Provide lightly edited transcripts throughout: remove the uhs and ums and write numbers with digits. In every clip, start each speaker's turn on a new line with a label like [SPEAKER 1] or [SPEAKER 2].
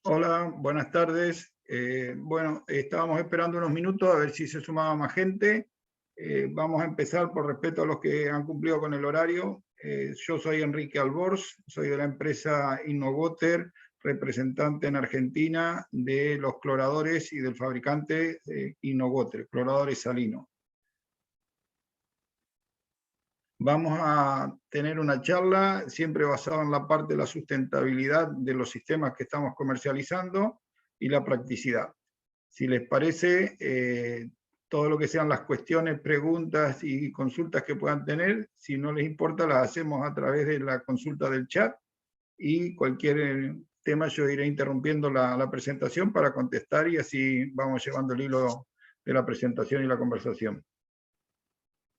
[SPEAKER 1] Hola, buenas tardes. Bueno, estábamos esperando unos minutos a ver si se sumaba más gente. Vamos a empezar por respeto a los que han cumplido con el horario. Yo soy Enrique Albors, soy de la empresa InnoWater, representante en Argentina de los cloradores y del fabricante InnoWater, cloradores salinos. Vamos a tener una charla siempre basada en la parte de la sustentabilidad de los sistemas que estamos comercializando y la practicidad. Si les parece, todo lo que sean las cuestiones, preguntas y consultas que puedan tener, si no les importa, las hacemos a través de la consulta del chat y cualquier tema yo iré interrumpiendo la presentación para contestar y así vamos llevando el hilo de la presentación y la conversación.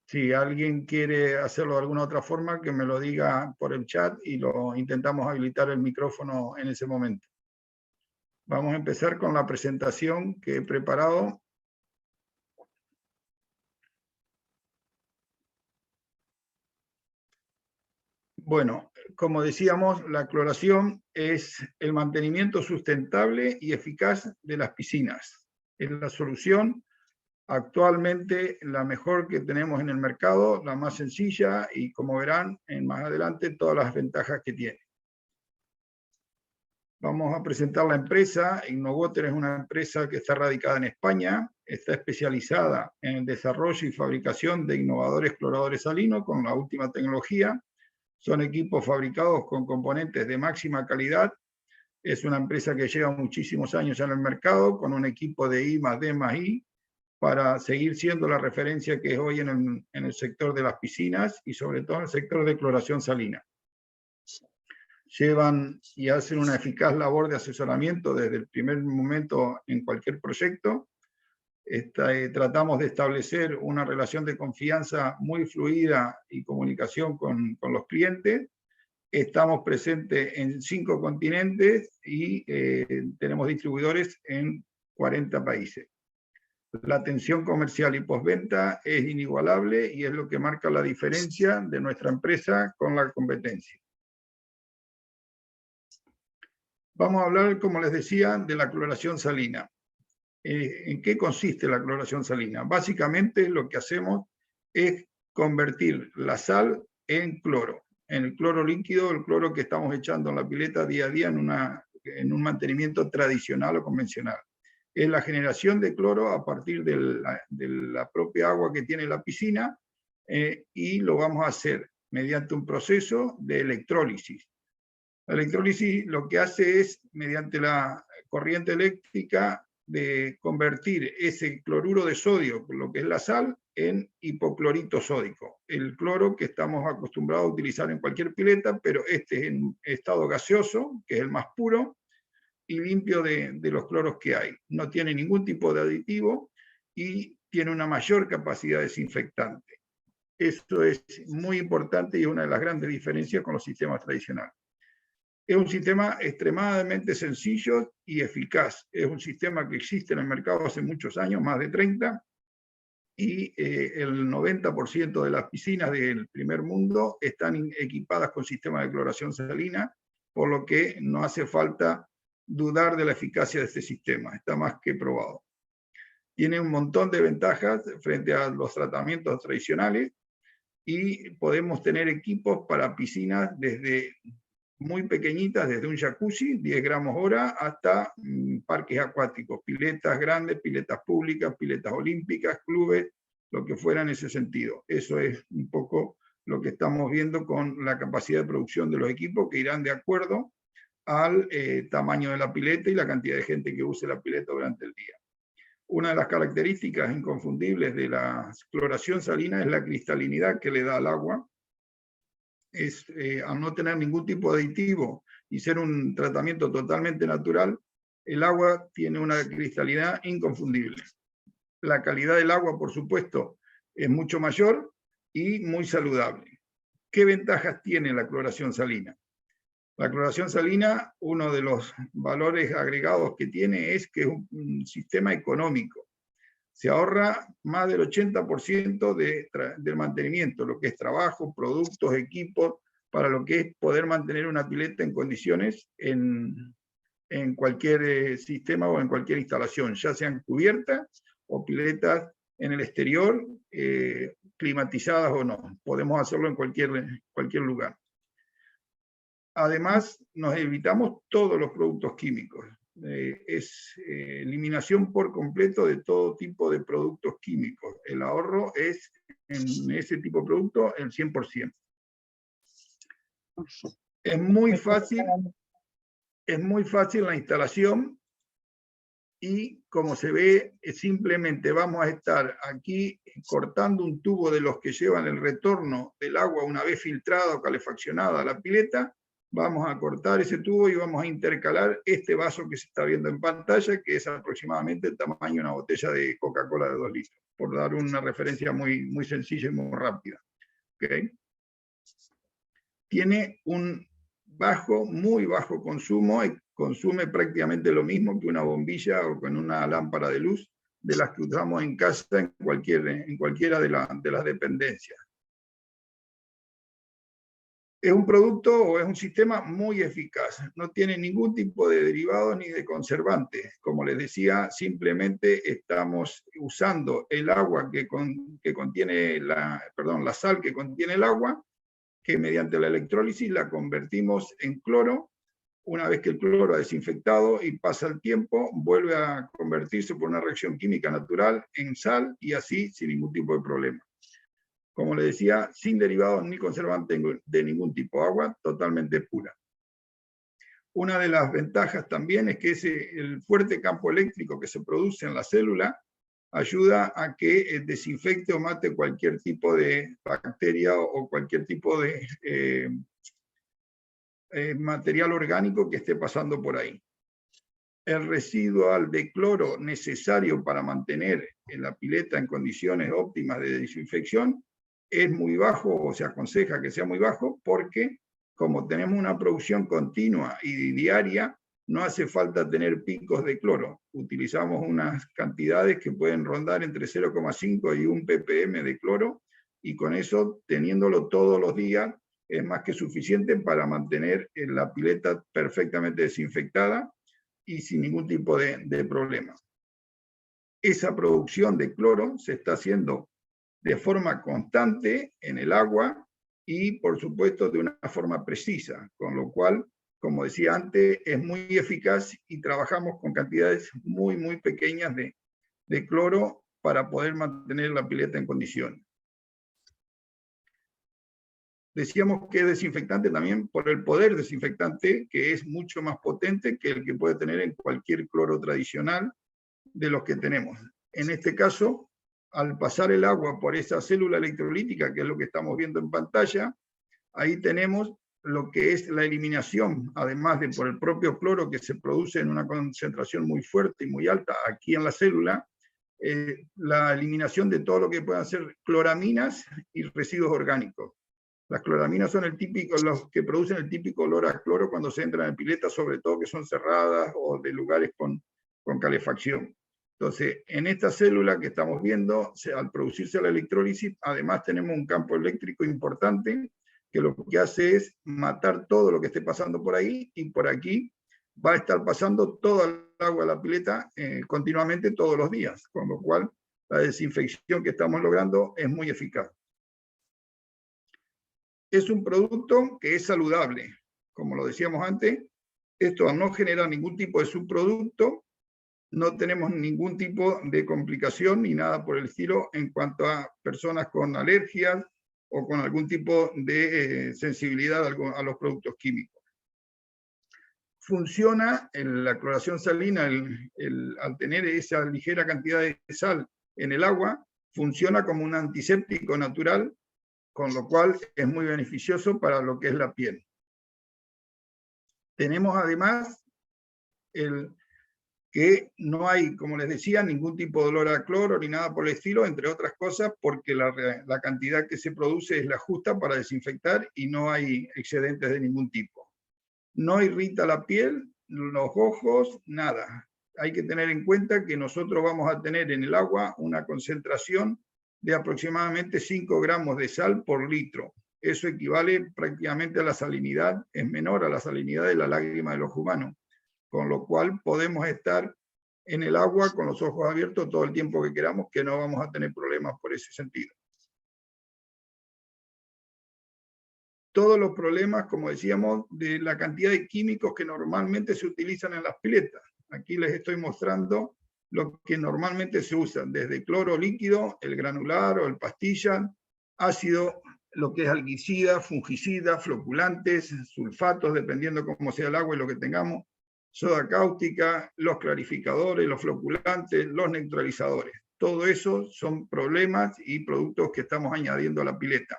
[SPEAKER 1] Si alguien quiere hacerlo de alguna otra forma, que me lo diga por el chat y lo intentamos habilitar el micrófono en ese momento. Vamos a empezar con la presentación que he preparado. Bueno, como decíamos, la cloración es el mantenimiento sustentable y eficaz de las piscinas. Es la solución actualmente la mejor que tenemos en el mercado, la más sencilla y, como verán más adelante, todas las ventajas que tiene. Vamos a presentar la empresa. InnoWater es una empresa que está radicada en España, está especializada en el desarrollo y fabricación de innovadores cloradores salinos con la última tecnología. Son equipos fabricados con componentes de máxima calidad. Es una empresa que lleva muchísimos años en el mercado, con un equipo de I+D+I, para seguir siendo la referencia que es hoy en el sector de las piscinas y sobre todo en el sector de cloración salina. Llevan y hacen una eficaz labor de asesoramiento desde el primer momento en cualquier proyecto. Tratamos de establecer una relación de confianza muy fluida y comunicación con los clientes. Estamos presentes en 5 continentes y tenemos distribuidores en 40 países. La atención comercial y postventa es inigualable y es lo que marca la diferencia de nuestra empresa con la competencia. Vamos a hablar, como les decía, de la cloración salina. ¿En qué consiste la cloración salina? Básicamente lo que hacemos es convertir la sal en cloro, en el cloro líquido, el cloro que estamos echando en la pileta día a día en un mantenimiento tradicional o convencional. Es la generación de cloro a partir de la propia agua que tiene la piscina y lo vamos a hacer mediante un proceso de electrólisis. La electrólisis lo que hace es, mediante la corriente eléctrica, de convertir ese cloruro de sodio, lo que es la sal, en hipoclorito sódico. El cloro que estamos acostumbrados a utilizar en cualquier pileta, pero este es en estado gaseoso, que es el más puro y limpio de los cloros que hay. No tiene ningún tipo de aditivo y tiene una mayor capacidad desinfectante. Eso es muy importante y una de las grandes diferencias con los sistemas tradicionales. Es un sistema extremadamente sencillo y eficaz. Es un sistema que existe en el mercado hace muchos años, más de 30, y el 90% de las piscinas del primer mundo están equipadas con sistemas de cloración salina, por lo que no hace falta dudar de la eficacia de este sistema. Está más que probado. Tiene un montón de ventajas frente a los tratamientos tradicionales y podemos tener equipos para piscinas desde muy pequeñitas, desde un jacuzzi, 10 gramos hora, hasta parques acuáticos, piletas grandes, piletas públicas, piletas olímpicas, clubes, lo que fuera en ese sentido. Eso es un poco lo que estamos viendo con la capacidad de producción de los equipos, que irán de acuerdo al tamaño de la pileta y la cantidad de gente que use la pileta durante el día. Una de las características inconfundibles de la cloración salina es la cristalinidad que le da al agua. Al no tener ningún tipo de aditivo y ser un tratamiento totalmente natural, el agua tiene una cristalidad inconfundible. La calidad del agua, por supuesto, es mucho mayor y muy saludable. ¿Qué ventajas tiene la cloración salina? La cloración salina, uno de los valores agregados que tiene es que es un sistema económico. Se ahorra más del 80% del mantenimiento, lo que es trabajo, productos, equipos, para lo que es poder mantener una pileta en condiciones en en cualquier sistema o en cualquier instalación, ya sean cubiertas o piletas en el exterior, climatizadas o no. Podemos hacerlo en cualquier lugar. Además, nos evitamos todos los productos químicos. Es eliminación por completo de todo tipo de productos químicos. El ahorro es, en ese tipo de producto, el 100%. Es muy fácil la instalación y, como se ve, simplemente vamos a estar aquí cortando un tubo de los que llevan el retorno del agua una vez filtrada o calefaccionada a la pileta. Vamos a cortar ese tubo y vamos a intercalar este vaso que se está viendo en pantalla, que es aproximadamente el tamaño de una botella de Coca-Cola de 2 litros, por dar una referencia muy, muy sencilla y muy rápida. ¿Okay? Tiene un muy bajo consumo, y consume prácticamente lo mismo que una bombilla o con una lámpara de luz de las que usamos en casa en cualquiera de las dependencias. Es un producto o es un sistema muy eficaz, no tiene ningún tipo de derivados ni de conservantes. Como les decía, simplemente estamos usando el agua que contiene la sal que contiene el agua, que mediante la electrólisis la convertimos en cloro. Una vez que el cloro ha desinfectado y pasa el tiempo, vuelve a convertirse por una reacción química natural en sal y así sin ningún tipo de problema. Como les decía, sin derivados ni conservantes de ningún tipo, agua totalmente pura. Una de las ventajas también es que el fuerte campo eléctrico que se produce en la célula ayuda a que desinfecte o mate cualquier tipo de bacteria o cualquier tipo de material orgánico que esté pasando por ahí. El residual de cloro necesario para mantener la pileta en condiciones óptimas de desinfección es muy bajo, o se aconseja que sea muy bajo, porque como tenemos una producción continua y diaria, no hace falta tener picos de cloro. Utilizamos unas cantidades que pueden rondar entre 0,5 y 1 ppm de cloro, y con eso, teniéndolo todos los días, es más que suficiente para mantener la pileta perfectamente desinfectada y sin ningún tipo de problema. Esa producción de cloro se está haciendo de forma constante en el agua y, por supuesto, de una forma precisa, con lo cual, como decía antes, es muy eficaz y trabajamos con cantidades muy, muy pequeñas de cloro para poder mantener la pileta en condiciones. Decíamos que es desinfectante también por el poder desinfectante, que es mucho más potente que el que puede tener en cualquier cloro tradicional de los que tenemos. En este caso, al pasar el agua por esa célula electrolítica, que es lo que estamos viendo en pantalla, ahí tenemos lo que es la eliminación, además de por el propio cloro que se produce en una concentración muy fuerte y muy alta aquí en la célula, la eliminación de todo lo que puedan ser cloraminas y residuos orgánicos. Las cloraminas son los que producen el típico olor a cloro cuando se entra en piletas, sobre todo que son cerradas o de lugares con calefacción. Entonces, en esta célula que estamos viendo, al producirse la electrólisis, además tenemos un campo eléctrico importante que lo que hace es matar todo lo que esté pasando por ahí, y por aquí va a estar pasando toda el agua de la pileta continuamente todos los días, con lo cual la desinfección que estamos logrando es muy eficaz. Es un producto que es saludable, como lo decíamos antes. Esto, al no generar ningún tipo de subproducto, no tenemos ningún tipo de complicación ni nada por el estilo en cuanto a personas con alergias o con algún tipo de sensibilidad a los productos químicos. Funciona la cloración salina, al tener esa ligera cantidad de sal en el agua, funciona como un antiséptico natural, con lo cual es muy beneficioso para lo que es la piel. Tenemos además que no hay, como les decía, ningún tipo de olor a cloro ni nada por el estilo, entre otras cosas porque la cantidad que se produce es la justa para desinfectar y no hay excedentes de ningún tipo. No irrita la piel, los ojos, nada. Hay que tener en cuenta que nosotros vamos a tener en el agua una concentración de aproximadamente 5 gramos de sal por litro. Eso equivale prácticamente a la salinidad, es menor a la salinidad de la lágrima del ojo humano. con lo cual podemos estar en el agua con los ojos abiertos todo el tiempo que queramos, que no vamos a tener problemas por ese sentido. Todos los problemas, como decíamos, de la cantidad de químicos que normalmente se utilizan en las piletas. Aquí les estoy mostrando lo que normalmente se usan, desde cloro líquido, el granular o el pastilla, ácido, lo que es alguicida, fungicida, floculantes, sulfatos, dependiendo cómo sea el agua y lo que tengamos, soda cáustica, los clarificadores, los floculantes, los neutralizadores. Todo eso son problemas y productos que estamos añadiendo a la pileta.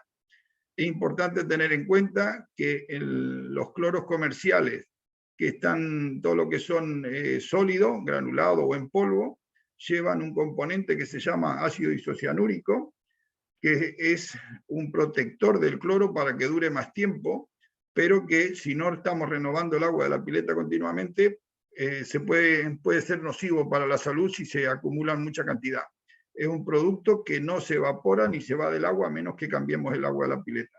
[SPEAKER 1] Es importante tener en cuenta que los cloros comerciales, que están todo lo que son sólidos, granulados o en polvo, llevan un componente que se llama ácido isocianúrico, que es un protector del cloro para que dure más tiempo, pero que si no estamos renovando el agua de la pileta continuamente, puede ser nocivo para la salud si se acumula mucha cantidad. Es un producto que no se evapora ni se va del agua a menos que cambiemos el agua de la pileta.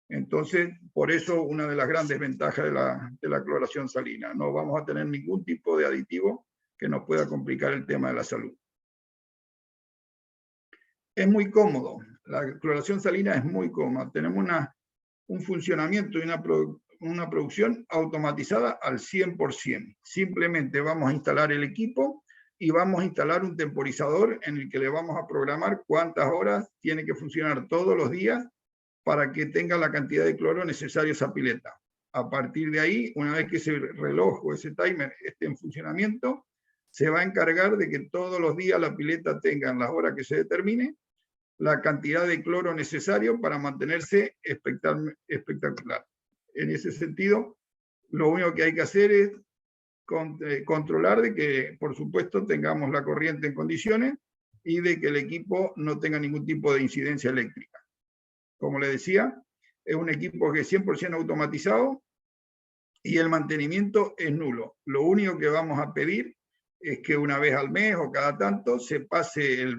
[SPEAKER 1] Entonces, por eso una de las grandes ventajas de la cloración salina. No vamos a tener ningún tipo de aditivo que nos pueda complicar el tema de la salud. Es muy cómodo. La cloración salina es muy cómoda. Tenemos un funcionamiento y una producción automatizada al 100%. Simplemente vamos a instalar el equipo y vamos a instalar un temporizador en el que le vamos a programar cuántas horas tiene que funcionar todos los días para que tenga la cantidad de cloro necesaria esa pileta. A partir de ahí, una vez que ese reloj o ese timer esté en funcionamiento, se va a encargar de que todos los días la pileta tenga en las horas que se determine la cantidad de cloro necesario para mantenerse espectacular. En ese sentido, lo único que hay que hacer es controlar de que, por supuesto, tengamos la corriente en condiciones y de que el equipo no tenga ningún tipo de incidencia eléctrica. Como les decía, es un equipo que es 100% automatizado y el mantenimiento es nulo. Lo único que vamos a pedir es que una vez al mes o cada tanto se pase el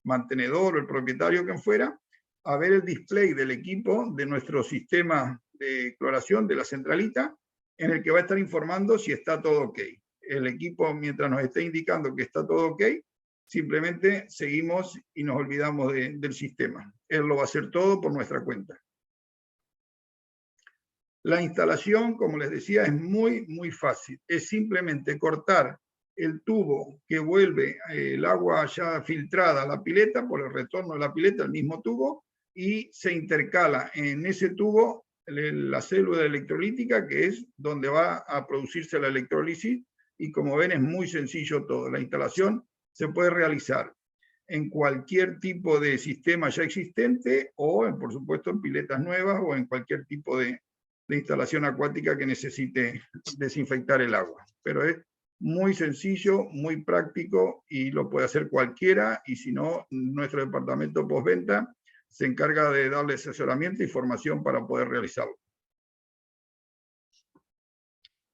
[SPEAKER 1] mantenedor o el propietario que fuera a ver el display del equipo de nuestro sistema de cloración de la centralita, en el que va a estar informando si está todo ok. El equipo, mientras nos esté indicando que está todo ok, simplemente seguimos y nos olvidamos del sistema. Él lo va a hacer todo por nuestra cuenta. La instalación, como les decía, es muy fácil. Es simplemente cortar el tubo que vuelve el agua ya filtrada a la pileta, por el retorno de la pileta, el mismo tubo, y se intercala en ese tubo la célula electrolítica, que es donde va a producirse la electrólisis, y como ven es muy sencillo todo. La instalación se puede realizar en cualquier tipo de sistema ya existente, o por supuesto en piletas nuevas, o en cualquier tipo de instalación acuática que necesite desinfectar el agua. Pero es muy sencillo, muy práctico y lo puede hacer cualquiera, y si no, nuestro departamento postventa se encarga de darle asesoramiento y formación para poder realizarlo.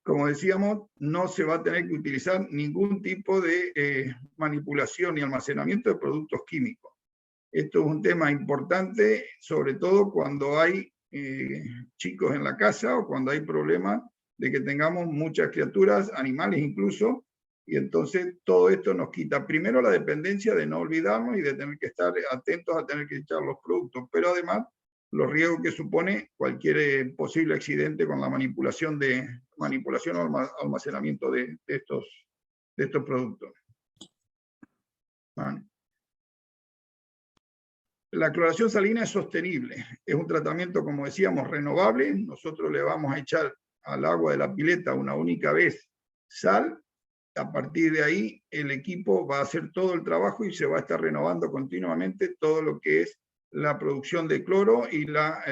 [SPEAKER 1] Como decíamos, no se va a tener que utilizar ningún tipo de manipulación ni almacenamiento de productos químicos. Esto es un tema importante, sobre todo cuando hay chicos en la casa o cuando hay problemas de que tengamos muchas criaturas, animales incluso, y entonces todo esto nos quita primero la dependencia de no olvidarnos y de tener que estar atentos a tener que echar los productos, pero además los riesgos que supone cualquier posible accidente con la manipulación o almacenamiento de estos productos. ¿Vale? La cloración salina es sostenible, es un tratamiento, como decíamos, renovable. Nosotros le vamos a echar al agua de la pileta una única vez sal. A partir de ahí, el equipo va a hacer todo el trabajo y se va a estar renovando continuamente todo lo que es la producción de cloro y la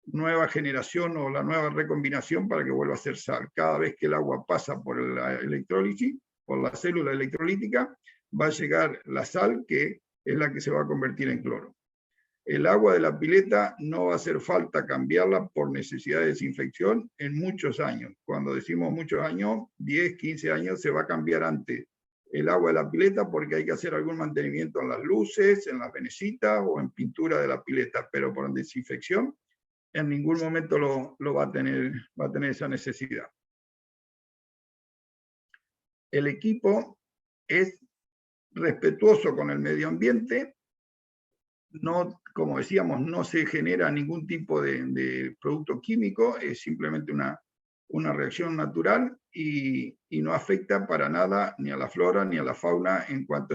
[SPEAKER 1] nueva generación o la nueva recombinación para que vuelva a ser sal. Cada vez que el agua pasa por la electrólisis, por la célula electrolítica, va a llegar la sal, que es la que se va a convertir en cloro. El agua de la pileta no va a hacer falta cambiarla por necesidad de desinfección en muchos años. Cuando decimos muchos años, 10, 15 años, se va a cambiar antes el agua de la pileta porque hay que hacer algún mantenimiento en las luces, en las venecitas o en pintura de la pileta, pero por desinfección en ningún momento va a tener esa necesidad. El equipo es respetuoso con el medio ambiente, no, como decíamos, no se genera ningún tipo de producto químico, es simplemente una reacción natural y no afecta para nada ni a la flora ni a la fauna en cuanto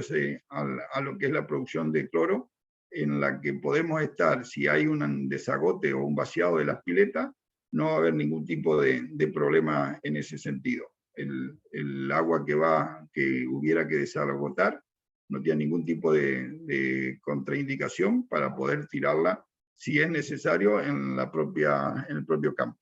[SPEAKER 1] a lo que es la producción de cloro, en la que podemos estar, si hay un desagote o un vaciado de las piletas, no va a haber ningún tipo de problema en ese sentido. El agua que hubiera que desagotar no tiene ningún tipo de contraindicación para poder tirarla si es necesario en el propio campo.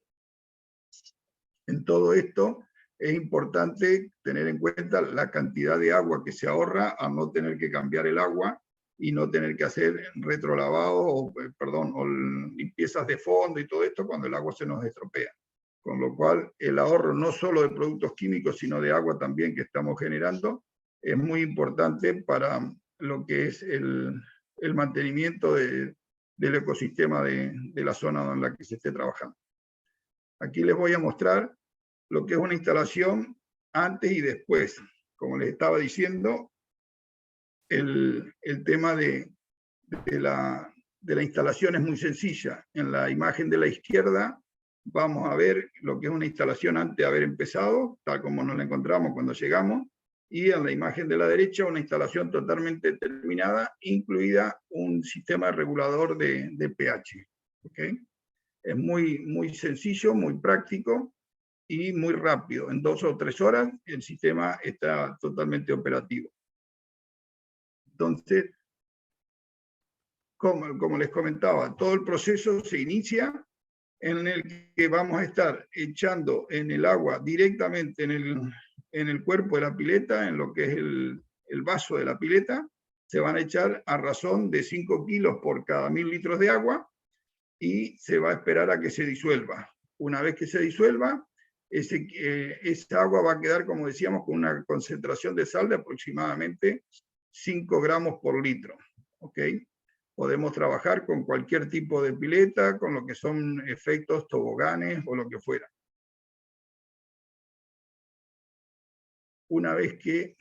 [SPEAKER 1] En todo esto es importante tener en cuenta la cantidad de agua que se ahorra al no tener que cambiar el agua y no tener que hacer retrolavado o limpiezas de fondo y todo esto cuando el agua se nos estropea. Con lo cual, el ahorro no solo de productos químicos, sino de agua también que estamos generando, es muy importante para lo que es el mantenimiento del ecosistema de la zona en la que se esté trabajando. Aquí les voy a mostrar lo que es una instalación antes y después. Como les estaba diciendo, el tema de la instalación es muy sencilla. En la imagen de la izquierda vamos a ver lo que es una instalación antes de haber empezado, tal como nos la encontramos cuando llegamos, y en la imagen de la derecha una instalación totalmente terminada, incluida un sistema regulador de pH. ¿Okay? Es muy sencillo, muy práctico y muy rápido. En 2 o 3 horas el sistema está totalmente operativo. Entonces, como les comentaba, todo el proceso se inicia en el que vamos a estar echando en el agua directamente en el cuerpo de la pileta, en lo que es el vaso de la pileta. Se van a echar a razón de 5 kilos por cada 1000 litros de agua y se va a esperar a que se disuelva. Una vez que se disuelva, esa agua va a quedar, como decíamos, con una concentración de sal de aproximadamente 5 gramos por litro. ¿Okay? Podemos trabajar con cualquier tipo de pileta, con lo que son efectos toboganes o lo que fuera. Una vez que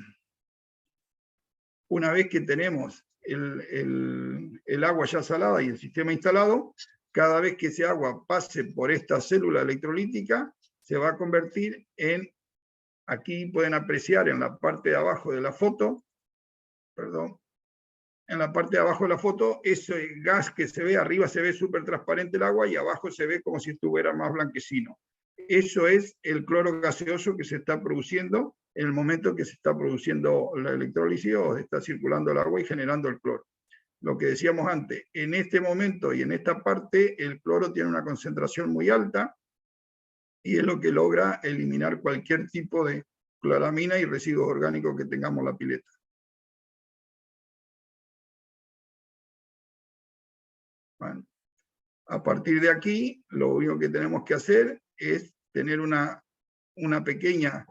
[SPEAKER 1] tenemos el agua ya salada y el sistema instalado, cada vez que ese agua pase por esta célula electrolítica, se va a convertir en, aquí pueden apreciar en la parte de abajo de la foto, perdón, en la parte de abajo de la foto, ese gas que se ve, arriba se ve súper transparente el agua y abajo se ve como si estuviera más blanquecino. Eso es el cloro gaseoso que se está produciendo en el momento que se está produciendo la electrólisis o está circulando el agua y generando el cloro. Lo que decíamos antes, en este momento y en esta parte, el cloro tiene una concentración muy alta y es lo que logra eliminar cualquier tipo de cloramina y residuos orgánicos que tengamos en la pileta. Bueno, a partir de aquí, lo único que tenemos que hacer es tener una pequeña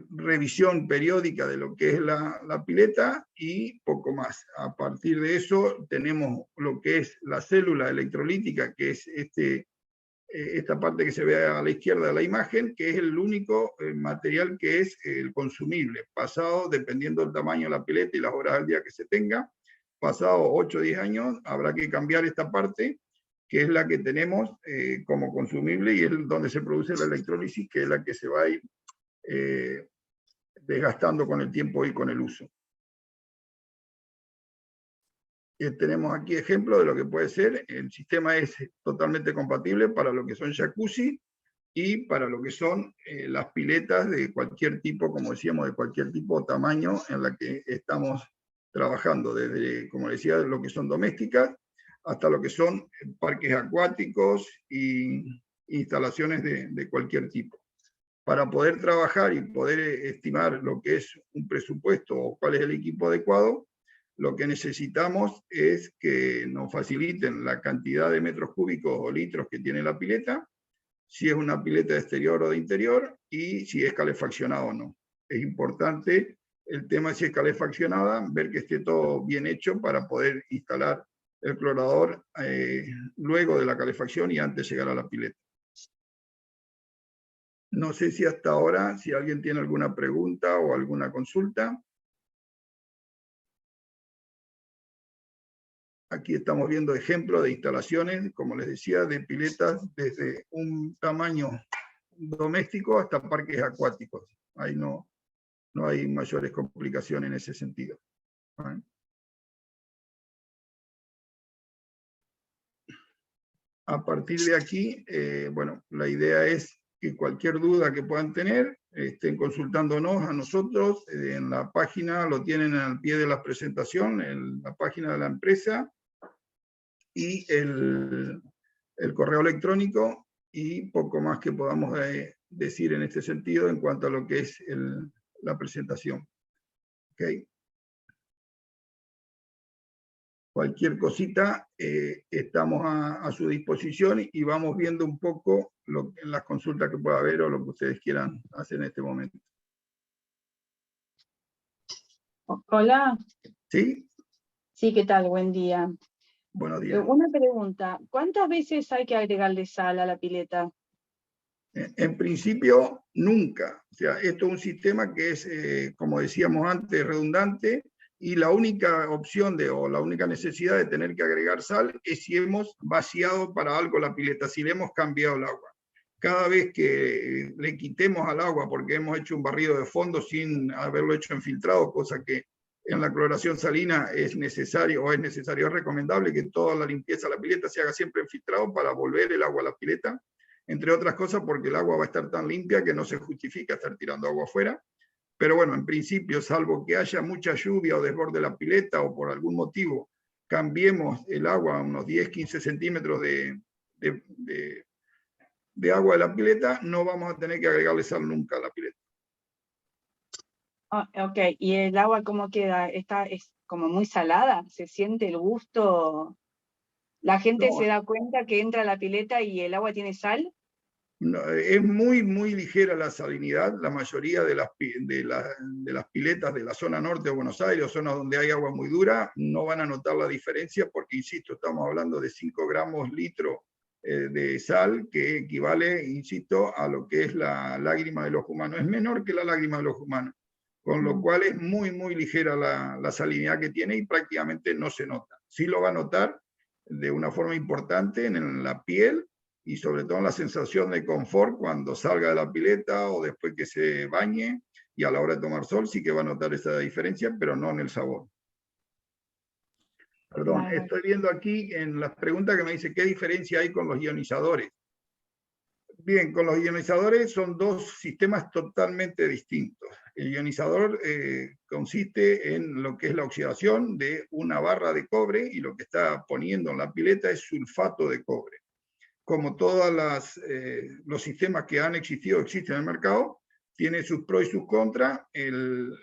[SPEAKER 1] revisión periódica de lo que es la pileta y poco más. A partir de eso tenemos lo que es la célula electrolítica, que es esta parte que se ve a la izquierda de la imagen, que es el único material que es el consumible. Pasado, dependiendo del tamaño de la pileta y las horas al día que se tenga, pasado 8 o 10 años, habrá que cambiar esta parte, que es la que tenemos como consumible y es donde se produce la electrólisis, que es la que se va a ir desgastando con el tiempo y con el uso. Tenemos aquí ejemplos de lo que puede ser. El sistema es totalmente compatible para lo que son jacuzzi y para lo que son las piletas de cualquier tipo, como decíamos, de cualquier tipo o tamaño en la que estamos trabajando, desde, como decía, lo que son domésticas hasta lo que son parques acuáticos e instalaciones de cualquier tipo. Para poder trabajar y poder estimar lo que es un presupuesto o cuál es el equipo adecuado, lo que necesitamos es que nos faciliten la cantidad de metros cúbicos o litros que tiene la pileta, si es una pileta de exterior o de interior, y si es calefaccionada o no. Es importante el tema de si es calefaccionada, ver que esté todo bien hecho para poder instalar el clorador luego de la calefacción y antes de llegar a la pileta. No sé si hasta ahora, si alguien tiene alguna pregunta o alguna consulta. Aquí estamos viendo ejemplos de instalaciones, como les decía, de piletas desde un tamaño doméstico hasta parques acuáticos. Ahí no hay mayores complicaciones en ese sentido. ¿Vale? A partir de aquí, bueno, la idea es que cualquier duda que puedan tener, estén consultándonos a nosotros. En la página, lo tienen al pie de la presentación, en la página de la empresa, y el correo electrónico, y poco más que podamos decir en este sentido en cuanto a lo que es la presentación. ¿Okay? Cualquier cosita, estamos a su disposición y vamos viendo un poco las consultas que pueda haber o lo que ustedes quieran hacer en este momento.
[SPEAKER 2] Hola.
[SPEAKER 1] ¿Sí?
[SPEAKER 2] Sí, ¿qué tal? Buen día.
[SPEAKER 1] Buenos días.
[SPEAKER 2] Una pregunta, ¿cuántas veces hay que agregarle sal a la pileta?
[SPEAKER 1] En principio, nunca. O sea, esto es un sistema que es, como decíamos antes, redundante, y la única opción o la única necesidad de tener que agregar sal es si hemos vaciado para algo la pileta, si le hemos cambiado el agua. Cada vez que le quitemos al agua porque hemos hecho un barrido de fondo sin haberlo hecho en filtrado, cosa que en la cloración salina es necesario, es recomendable que toda la limpieza de la pileta se haga siempre en filtrado para volver el agua a la pileta, entre otras cosas porque el agua va a estar tan limpia que no se justifica estar tirando agua afuera. Pero bueno, en principio, salvo que haya mucha lluvia o desborde la pileta o por algún motivo cambiemos el agua a unos 10-15 centímetros de agua de la pileta, no vamos a tener que agregarle sal nunca a la pileta.
[SPEAKER 2] Ok, ¿y el agua cómo queda? ¿Es como muy salada? ¿Se siente el gusto? ¿La gente se da cuenta que entra a la pileta y el agua tiene sal?
[SPEAKER 1] No, es muy, muy ligera la salinidad. La mayoría de las piletas de la zona norte de Buenos Aires, o zonas donde hay agua muy dura, no van a notar la diferencia porque, insisto, estamos hablando de 5 gramos litro de sal, que equivale, insisto, a lo que es la lágrima de los humanos. Es menor que la lágrima de los humanos, con lo cual es muy, muy ligera la salinidad que tiene y prácticamente no se nota. Sí lo va a notar de una forma importante en la piel, y sobre todo la sensación de confort cuando salga de la pileta o después que se bañe, y a la hora de tomar sol sí que va a notar esa diferencia, pero no en el sabor. Perdón, estoy viendo aquí en las preguntas que me dice qué diferencia hay con los ionizadores. Bien, con los ionizadores son dos sistemas totalmente distintos. El ionizador consiste en lo que es la oxidación de una barra de cobre, y lo que está poniendo en la pileta es sulfato de cobre. Como todos los sistemas que han existido, existen en el mercado, tiene sus pros y sus contras.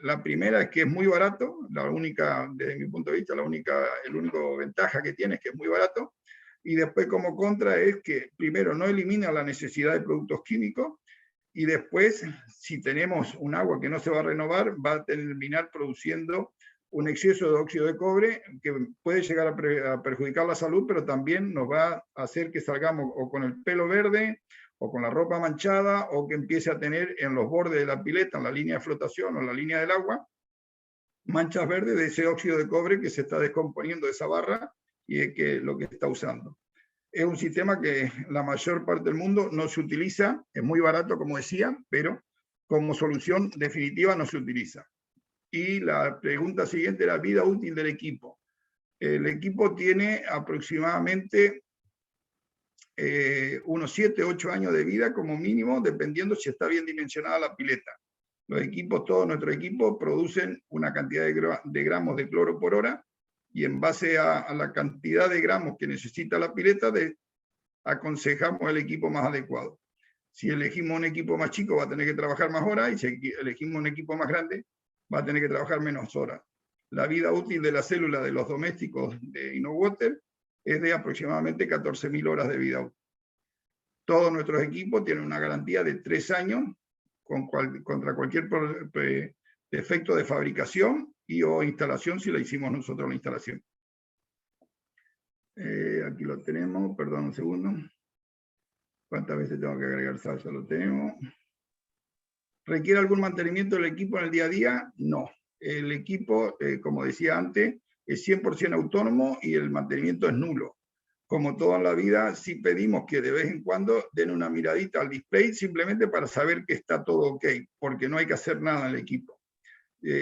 [SPEAKER 1] La primera es que es muy barato, la única, desde mi punto de vista, el único ventaja que tiene es que es muy barato. Y después como contra es que, primero, no elimina la necesidad de productos químicos, y después, si tenemos un agua que no se va a renovar, va a terminar produciendo un exceso de óxido de cobre que puede llegar a perjudicar la salud, pero también nos va a hacer que salgamos o con el pelo verde, o con la ropa manchada, o que empiece a tener en los bordes de la pileta, en la línea de flotación o en la línea del agua, manchas verdes de ese óxido de cobre que se está descomponiendo de esa barra y es que lo que está usando. Es un sistema que la mayor parte del mundo no se utiliza, es muy barato, como decía, pero como solución definitiva no se utiliza. Y la pregunta siguiente era vida útil del equipo. El equipo tiene aproximadamente unos 7-8 años de vida como mínimo, dependiendo si está bien dimensionada la pileta. Los equipos, todos nuestros equipos, producen una cantidad de gramos de cloro por hora, y en base a la cantidad de gramos que necesita la pileta, aconsejamos el equipo más adecuado. Si elegimos un equipo más chico, va a tener que trabajar más horas, y si elegimos un equipo más grande, va a tener que trabajar menos horas. La vida útil de la célula de los domésticos de InnoWater es de aproximadamente 14.000 horas de vida útil. Todos nuestros equipos tienen una garantía de 3 años contra cualquier defecto de fabricación y o instalación, si la hicimos nosotros la instalación. Aquí lo tenemos, perdón un segundo. ¿Cuántas veces tengo que agregar sal? Ya lo tenemos. ¿Requiere algún mantenimiento del equipo en el día a día? No. El equipo, como decía antes, es 100% autónomo y el mantenimiento es nulo. Como todo en la vida, sí pedimos que de vez en cuando den una miradita al display simplemente para saber que está todo ok, porque no hay que hacer nada en el equipo.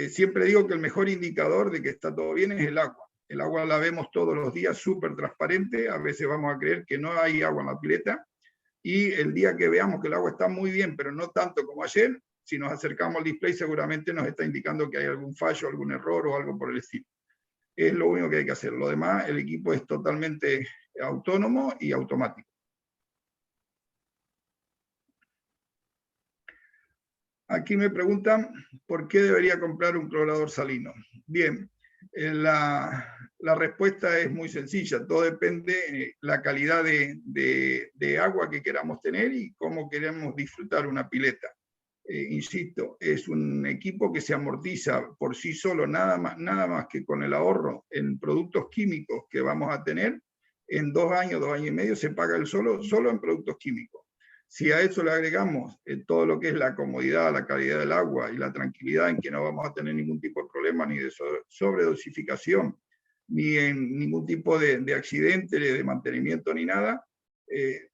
[SPEAKER 1] Siempre digo que el mejor indicador de que está todo bien es el agua. El agua la vemos todos los días súper transparente, a veces vamos a creer que no hay agua en la pileta, y el día que veamos que el agua está muy bien, pero no tanto como ayer, si nos acercamos al display seguramente nos está indicando que hay algún fallo, algún error o algo por el estilo. Es lo único que hay que hacer. Lo demás, el equipo es totalmente autónomo y automático. Aquí me preguntan por qué debería comprar un clorador salino. Bien, la respuesta es muy sencilla. Todo depende de la calidad de agua que queramos tener y cómo queremos disfrutar una pileta. Insisto, es un equipo que se amortiza por sí solo, nada más que con el ahorro en productos químicos que vamos a tener. En 2 años, 2 años y medio se paga el solo en productos químicos. Si a eso le agregamos todo lo que es la comodidad, la calidad del agua y la tranquilidad en que no vamos a tener ningún tipo de problema ni de sobredosificación, ni en ningún tipo de accidente, de mantenimiento ni nada,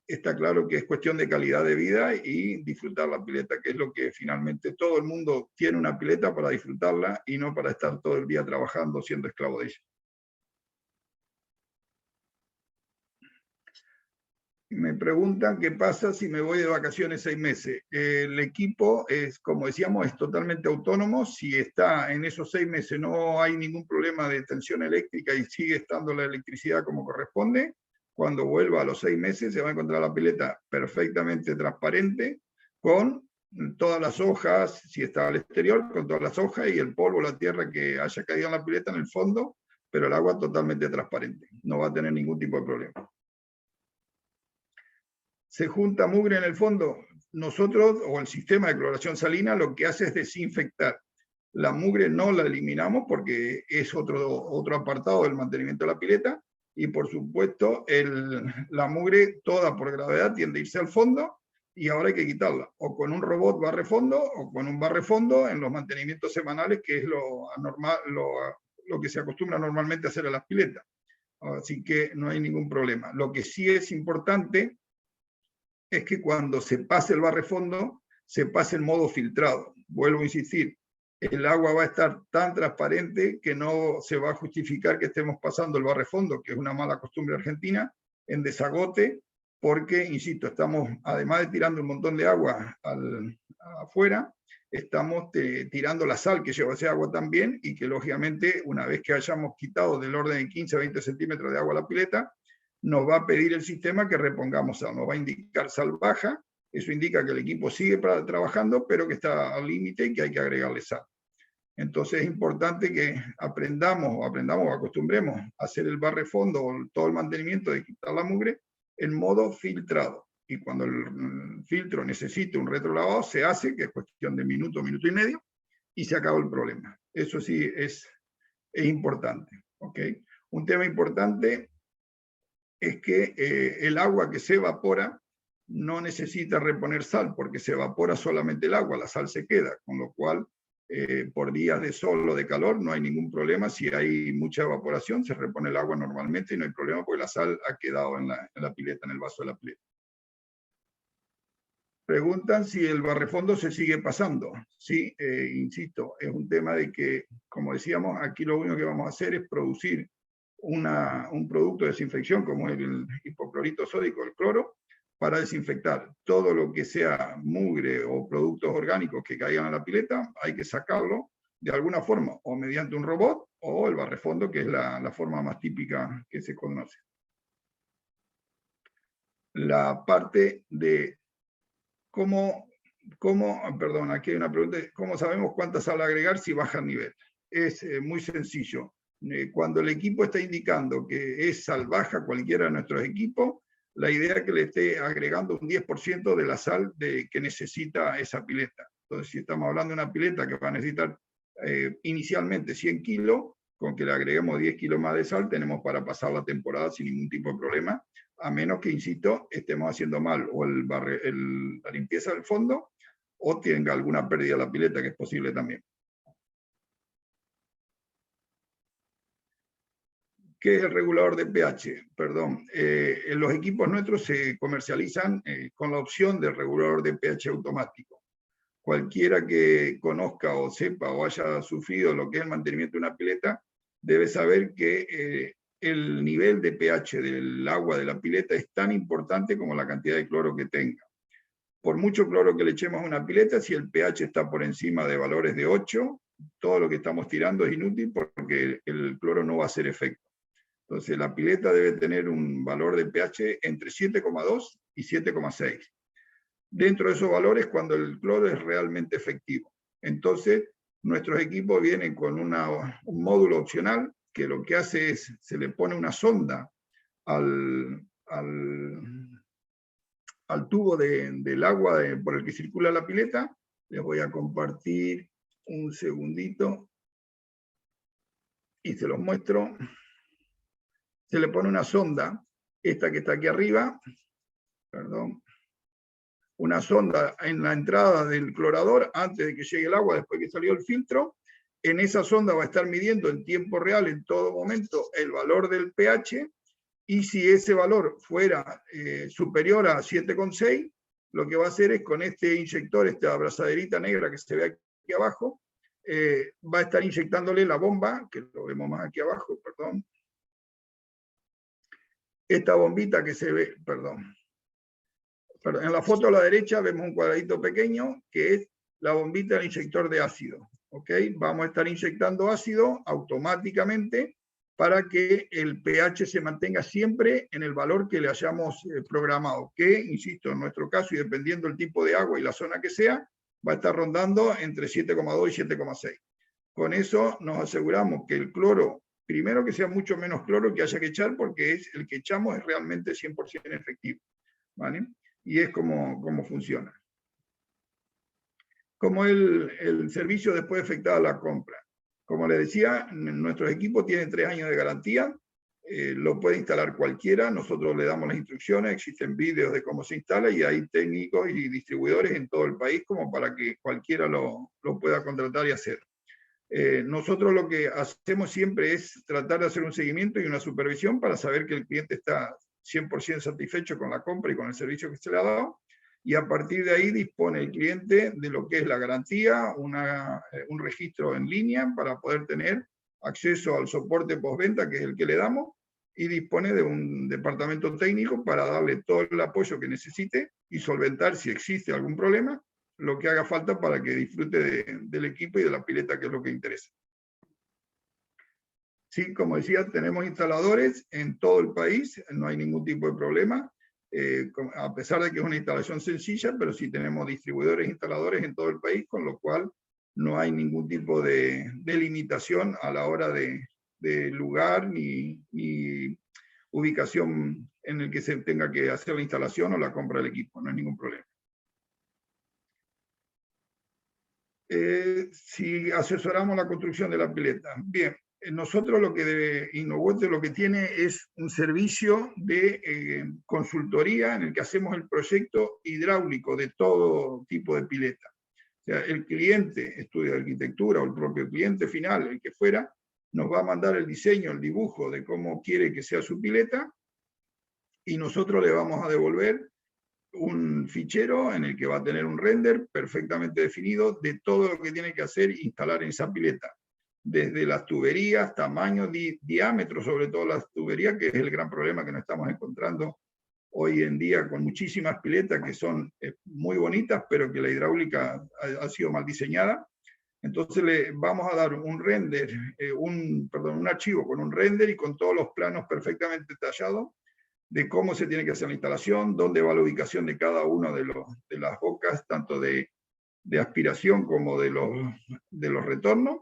[SPEAKER 1] está claro que es cuestión de calidad de vida y disfrutar la pileta, que es lo que finalmente todo el mundo tiene una pileta para disfrutarla y no para estar todo el día trabajando siendo esclavo de ella. Me preguntan qué pasa si me voy de vacaciones 6 meses. El equipo es, como decíamos, es totalmente autónomo. Si está en esos 6 meses no hay ningún problema de tensión eléctrica y sigue estando la electricidad como corresponde, cuando vuelva a los 6 meses se va a encontrar la pileta perfectamente transparente con todas las hojas, si está al exterior, con todas las hojas y el polvo, la tierra que haya caído en la pileta en el fondo, pero el agua totalmente transparente. No va a tener ningún tipo de problema. Se junta mugre en el fondo. Nosotros, o el sistema de cloración salina, lo que hace es desinfectar. La mugre no la eliminamos porque es otro apartado del mantenimiento de la pileta, y por supuesto la mugre toda por gravedad tiende a irse al fondo, y ahora hay que quitarla, o con un robot barrefondo, o con un barrefondo en los mantenimientos semanales, que es lo que se acostumbra normalmente a hacer a las piletas. Así que no hay ningún problema. Lo que sí es importante es que cuando se pase el barrefondo, se pase en modo filtrado. Vuelvo a insistir, el agua va a estar tan transparente que no se va a justificar que estemos pasando el barrefondo, que es una mala costumbre argentina, en desagote, porque, insisto, estamos, además de tirando un montón de agua afuera, estamos tirando la sal que lleva ese agua también, y que lógicamente, una vez que hayamos quitado del orden de 15 a 20 centímetros de agua a la pileta, nos va a pedir el sistema que repongamos sal, nos va a indicar sal baja. Eso indica que el equipo sigue trabajando, pero que está al límite y que hay que agregarle sal. Entonces es importante que aprendamos o acostumbremos a hacer el barrefondo o todo el mantenimiento de quitar la mugre en modo filtrado. Y cuando el filtro necesite un retrolavado, se hace, que es cuestión de minuto y medio, y se acabó el problema. Eso sí es importante. ¿Okay? Un tema importante es que el agua que se evapora no necesita reponer sal, porque se evapora solamente el agua, la sal se queda, con lo cual por días de sol o de calor no hay ningún problema. Si hay mucha evaporación, se repone el agua normalmente y no hay problema porque la sal ha quedado en la pileta, en el vaso de la pileta. Preguntan si el barrefondo se sigue pasando. Sí, insisto, es un tema de que, como decíamos, aquí lo único que vamos a hacer es producir un producto de desinfección como el hipoclorito sódico, el cloro, para desinfectar todo lo que sea mugre o productos orgánicos que caigan a la pileta. Hay que sacarlo de alguna forma, o mediante un robot, o el barrefondo, que es la forma más típica que se conoce. La parte de perdón, aquí hay una pregunta, ¿cómo sabemos cuánta sal agregar si baja el nivel? Es muy sencillo. Cuando el equipo está indicando que es sal baja, cualquiera de nuestros equipos, la idea es que le esté agregando un 10% de la sal que necesita esa pileta. Entonces, si estamos hablando de una pileta que va a necesitar inicialmente 100 kilos, con que le agreguemos 10 kilos más de sal, tenemos para pasar la temporada sin ningún tipo de problema, a menos que, insisto, estemos haciendo mal o la limpieza del fondo, o tenga alguna pérdida de la pileta, que es posible también. ¿Qué es el regulador de pH? Perdón, los equipos nuestros se comercializan con la opción del regulador de pH automático. Cualquiera que conozca o sepa o haya sufrido lo que es el mantenimiento de una pileta, debe saber que el nivel de pH del agua de la pileta es tan importante como la cantidad de cloro que tenga. Por mucho cloro que le echemos a una pileta, si el pH está por encima de valores de 8, todo lo que estamos tirando es inútil porque el cloro no va a hacer efecto. Entonces, la pileta debe tener un valor de pH entre 7,2 y 7,6. Dentro de esos valores, cuando el cloro es realmente efectivo. Entonces, nuestros equipos vienen con un módulo opcional que lo que hace es, se le pone una sonda al tubo del agua por el que circula la pileta. Les voy a compartir un segundito y se los muestro. Se le pone una sonda, esta que está aquí arriba, perdón, una sonda en la entrada del clorador antes de que llegue el agua, después que salió el filtro. En esa sonda va a estar midiendo en tiempo real, en todo momento, el valor del pH, y si ese valor fuera superior a 7,6, lo que va a hacer es con este inyector, esta abrazaderita negra que se ve aquí abajo, va a estar inyectándole la bomba, que lo vemos más aquí abajo, perdón. Esta bombita que se ve, perdón, en la foto a la derecha vemos un cuadradito pequeño que es la bombita del inyector de ácido. ¿Okay? Vamos a estar inyectando ácido automáticamente para que el pH se mantenga siempre en el valor que le hayamos programado, que, insisto, en nuestro caso, y dependiendo del tipo de agua y la zona que sea, va a estar rondando entre 7,2 y 7,6. Con eso nos aseguramos que el cloro, primero que sea mucho menos cloro que haya que echar, porque es el que echamos es realmente 100% efectivo. ¿Vale? Y es como funciona. Como el servicio después de efectuada la compra. Como les decía, nuestros equipos tienen 3 años de garantía, lo puede instalar cualquiera, nosotros le damos las instrucciones, existen vídeos de cómo se instala y hay técnicos y distribuidores en todo el país como para que cualquiera lo pueda contratar y hacer. Nosotros lo que hacemos siempre es tratar de hacer un seguimiento y una supervisión para saber que el cliente está 100% satisfecho con la compra y con el servicio que se le ha dado, y a partir de ahí dispone el cliente de lo que es la garantía, un registro en línea para poder tener acceso al soporte postventa, que es el que le damos, y dispone de un departamento técnico para darle todo el apoyo que necesite y solventar, si existe algún problema, lo que haga falta para que disfrute del equipo y de la pileta, que es lo que interesa. Sí, como decía, tenemos instaladores en todo el país, no hay ningún tipo de problema, a pesar de que es una instalación sencilla, pero sí tenemos distribuidores e instaladores en todo el país, con lo cual no hay ningún tipo de limitación a la hora de lugar ni ubicación en el que se tenga que hacer la instalación o la compra del equipo, no hay ningún problema. Si asesoramos la construcción de la pileta. Bien, nosotros lo que Innowater lo que tiene es un servicio de consultoría en el que hacemos el proyecto hidráulico de todo tipo de pileta. O sea, el cliente, estudio de arquitectura o el propio cliente final, el que fuera, nos va a mandar el diseño, el dibujo de cómo quiere que sea su pileta y nosotros le vamos a devolver un fichero en el que va a tener un render perfectamente definido de todo lo que tiene que hacer e instalar en esa pileta. Desde las tuberías, tamaño, diámetro, sobre todo las tuberías, que es el gran problema que nos estamos encontrando hoy en día con muchísimas piletas que son muy bonitas, pero que la hidráulica ha sido mal diseñada. Entonces le vamos a dar un render, un archivo con un render y con todos los planos perfectamente detallados de cómo se tiene que hacer la instalación, dónde va la ubicación de cada uno de las bocas, tanto de aspiración como de los retornos,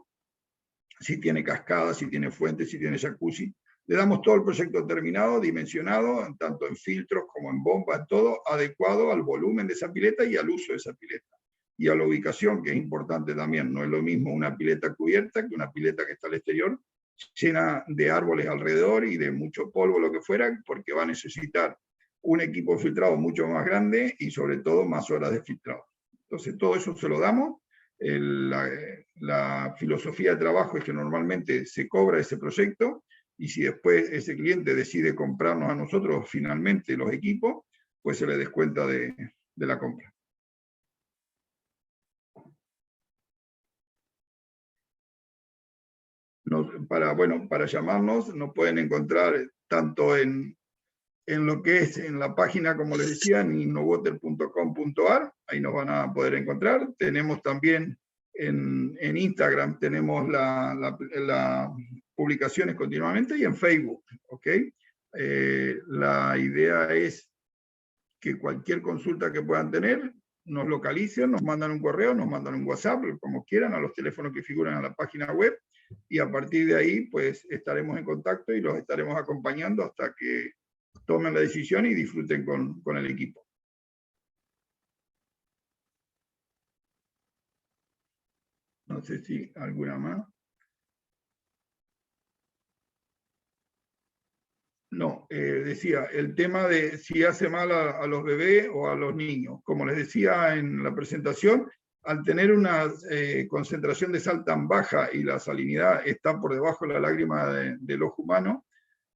[SPEAKER 1] si tiene cascada, si tiene fuente, si tiene jacuzzi. Le damos todo el proyecto terminado, dimensionado, tanto en filtros como en bombas, todo adecuado al volumen de esa pileta y al uso de esa pileta. Y a la ubicación, que es importante también. No es lo mismo una pileta cubierta que una pileta que está al exterior, llena de árboles alrededor y de mucho polvo, lo que fuera, porque va a necesitar un equipo de filtrado mucho más grande y sobre todo más horas de filtrado. Entonces todo eso se lo damos. La filosofía de trabajo es que normalmente se cobra ese proyecto, y si después ese cliente decide comprarnos a nosotros finalmente los equipos, pues se le descuenta de la compra. Para llamarnos nos pueden encontrar tanto en lo que es en la página, como les decía, en innowater.com.ar, ahí nos van a poder encontrar. Tenemos también en Instagram, tenemos las publicaciones continuamente, y en Facebook, ¿ok? La idea es que cualquier consulta que puedan tener, nos localicen, nos mandan un correo, nos mandan un WhatsApp, como quieran, a los teléfonos que figuran en la página web, y a partir de ahí, pues estaremos en contacto y los estaremos acompañando hasta que tomen la decisión y disfruten con el equipo. No sé si alguna más. No, decía, el tema de si hace mal a los bebés o a los niños. Como les decía en la presentación, al tener una concentración de sal tan baja y la salinidad está por debajo de la lágrima del ojo humano,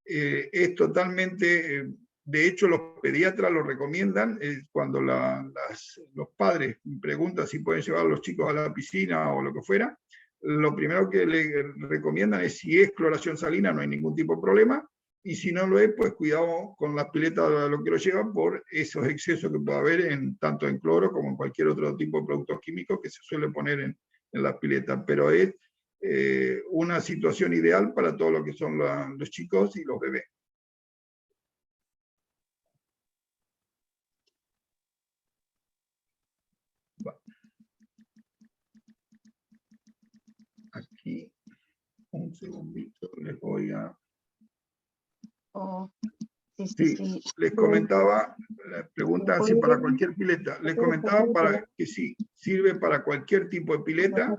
[SPEAKER 1] es totalmente, de hecho los pediatras lo recomiendan, cuando los padres preguntan si pueden llevar a los chicos a la piscina o lo que fuera, lo primero que le recomiendan es si es cloración salina, no hay ningún tipo de problema, y si no lo es, pues cuidado con las piletas de lo que lo llevan por esos excesos que puede haber tanto en cloro como en cualquier otro tipo de productos químicos que se suele poner en las piletas, pero es una situación ideal para todo lo que son los chicos y los bebés. Aquí, un segundito, les voy a... Sí, les comentaba, preguntan si para cualquier pileta, les comentaba que sí, sirve para cualquier tipo de pileta.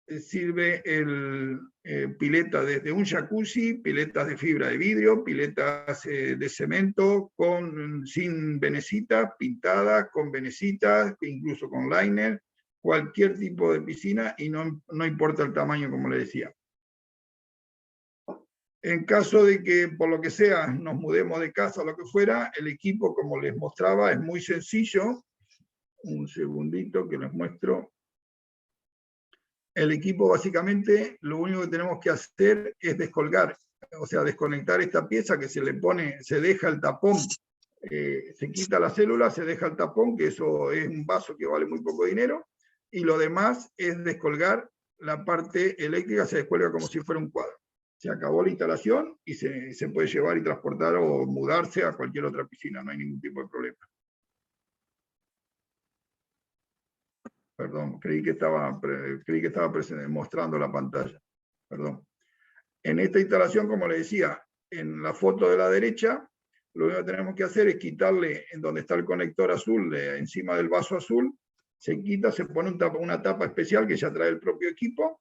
[SPEAKER 1] Sirve pileta desde un jacuzzi, piletas de fibra de vidrio, piletas de cemento sin venecitas, pintadas, con venecitas, incluso con liner, cualquier tipo de piscina, y no importa el tamaño, como le decía. En caso de que, por lo que sea, nos mudemos de casa o lo que fuera, el equipo, como les mostraba, es muy sencillo. Un segundito que les muestro. El equipo, básicamente, lo único que tenemos que hacer es descolgar, o sea, desconectar esta pieza que se le pone, se deja el tapón, se quita la célula, se deja el tapón, que eso es un vaso que vale muy poco dinero, y lo demás es descolgar la parte eléctrica, se descuelga como si fuera un cuadro. Se acabó la instalación y se puede llevar y transportar o mudarse a cualquier otra piscina, no hay ningún tipo de problema. Perdón, creí que estaba mostrando la pantalla. Perdón. En esta instalación, como les decía, en la foto de la derecha, lo único que tenemos que hacer es quitarle en donde está el conector azul, encima del vaso azul, se quita, se pone una tapa especial que ya trae el propio equipo,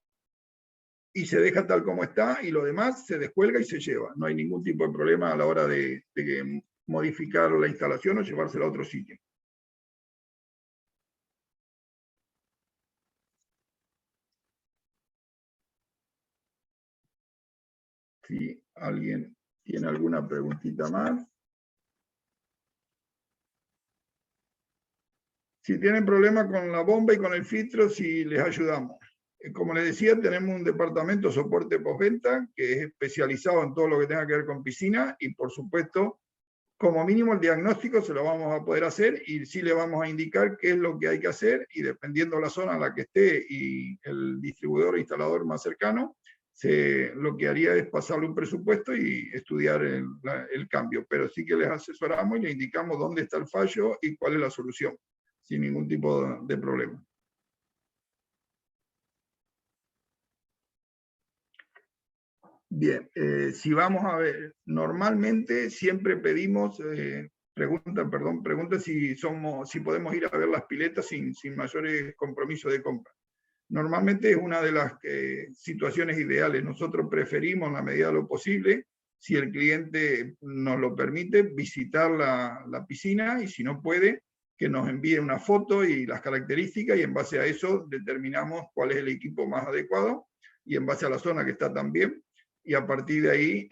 [SPEAKER 1] y se deja tal como está, y lo demás se descuelga y se lleva. No hay ningún tipo de problema a la hora de modificar la instalación o llevársela a otro sitio. Si alguien tiene alguna preguntita más. Si tienen problemas con la bomba y con el filtro, sí les ayudamos. Como les decía, tenemos un departamento de soporte postventa que es especializado en todo lo que tenga que ver con piscina, y por supuesto, como mínimo el diagnóstico se lo vamos a poder hacer, y sí le vamos a indicar qué es lo que hay que hacer, y dependiendo de la zona en la que esté y el distribuidor o instalador más cercano, lo que haría es pasarle un presupuesto y estudiar el cambio, pero sí que les asesoramos y les indicamos dónde está el fallo y cuál es la solución, sin ningún tipo de problema. Bien, si vamos a ver, normalmente siempre pedimos, pregunta si podemos ir a ver las piletas sin mayores compromisos de compra. Normalmente es una de las situaciones ideales. Nosotros preferimos, en la medida de lo posible, si el cliente nos lo permite, visitar la piscina, y si no puede, que nos envíe una foto y las características, y en base a eso determinamos cuál es el equipo más adecuado, y en base a la zona que está también, y a partir de ahí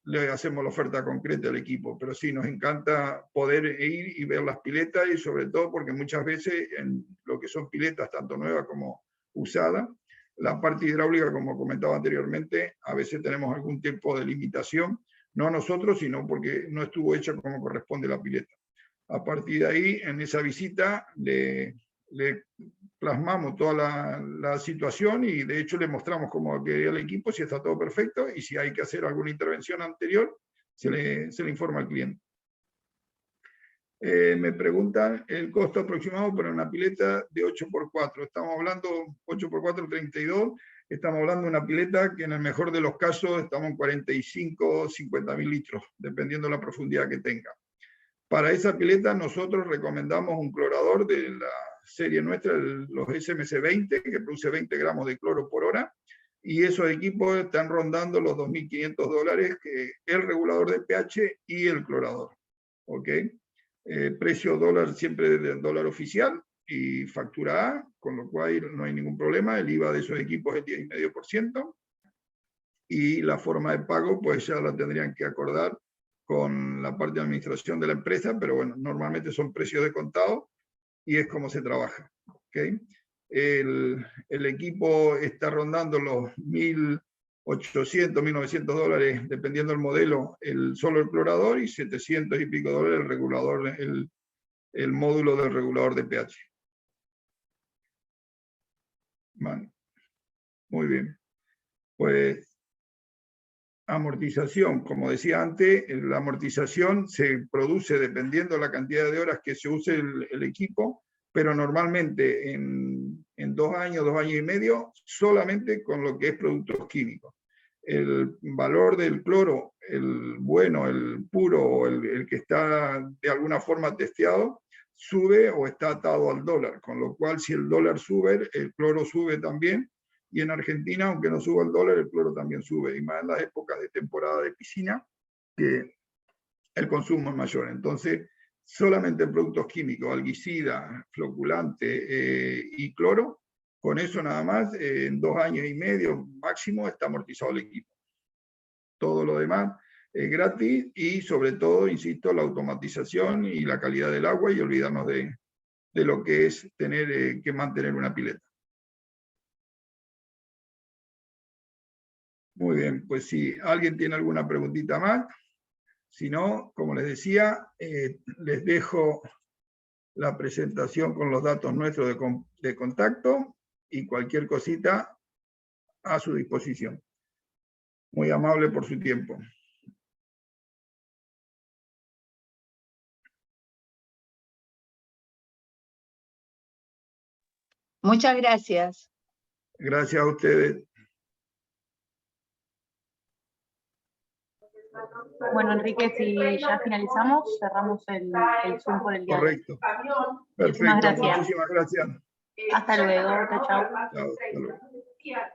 [SPEAKER 1] le hacemos la oferta concreta al equipo. Pero sí, nos encanta poder ir y ver las piletas, y sobre todo porque muchas veces en lo que son piletas, tanto nuevas como usadas, la parte hidráulica, como comentaba anteriormente, a veces tenemos algún tipo de limitación, no nosotros, sino porque no estuvo hecha como corresponde la pileta. A partir de ahí, en esa visita, le plasmamos toda la situación, y de hecho le mostramos cómo quería el equipo, si está todo perfecto, y si hay que hacer alguna intervención anterior, se le informa al cliente. Me preguntan el costo aproximado para una pileta de 8x4. Estamos hablando 8x4, 32. Estamos hablando de una pileta que en el mejor de los casos estamos en 45, 50.000 litros, dependiendo de la profundidad que tenga. Para esa pileta nosotros recomendamos un clorador de la serie nuestra, los SMC20, que produce 20 gramos de cloro por hora, y esos equipos están rondando los $2.500, que es el regulador de pH y el clorador. ¿Ok? Precio dólar siempre del dólar oficial y factura A, con lo cual no hay ningún problema. El IVA de esos equipos es 10,5%, y la forma de pago pues ya la tendrían que acordar con la parte de administración de la empresa, pero bueno, normalmente son precios de contado y es como se trabaja. ¿Okay? El equipo está rondando los $1.800, $1.900, dependiendo del modelo, solo el clorador, y 700 y pico dólares el regulador, el módulo del regulador de pH. Vale. Muy bien. Pues amortización, como decía antes, la amortización se produce dependiendo de la cantidad de horas que se use el equipo, pero normalmente en 2 años, 2 años y medio, solamente con lo que es productos químicos. El valor del cloro, el bueno, el puro, o el que está de alguna forma testeado, sube o está atado al dólar, con lo cual si el dólar sube, el cloro sube también. Y en Argentina, aunque no suba el dólar, el cloro también sube, y más en las épocas de temporada de piscina, que el consumo es mayor. Entonces, solamente en productos químicos, alguicida, floculante y cloro, con eso nada más, en 2 años y medio máximo está amortizado el equipo. Todo lo demás es gratis, y sobre todo, insisto, la automatización y la calidad del agua, y olvidarnos de lo que es tener que mantener una pileta. Muy bien, pues si alguien tiene alguna preguntita más, si no, como les decía, les dejo la presentación con los datos nuestros de contacto, y cualquier cosita a su disposición. Muy amable por su tiempo.
[SPEAKER 2] Muchas gracias.
[SPEAKER 1] Gracias a ustedes.
[SPEAKER 3] Bueno, Enrique, si ya finalizamos, cerramos el Zoom por el día de hoy.
[SPEAKER 1] Correcto. Perfecto.
[SPEAKER 3] Muchísimas gracias.
[SPEAKER 1] Muchísimas gracias.
[SPEAKER 3] Hasta luego. Chao, chao.
[SPEAKER 1] Chao, hasta luego.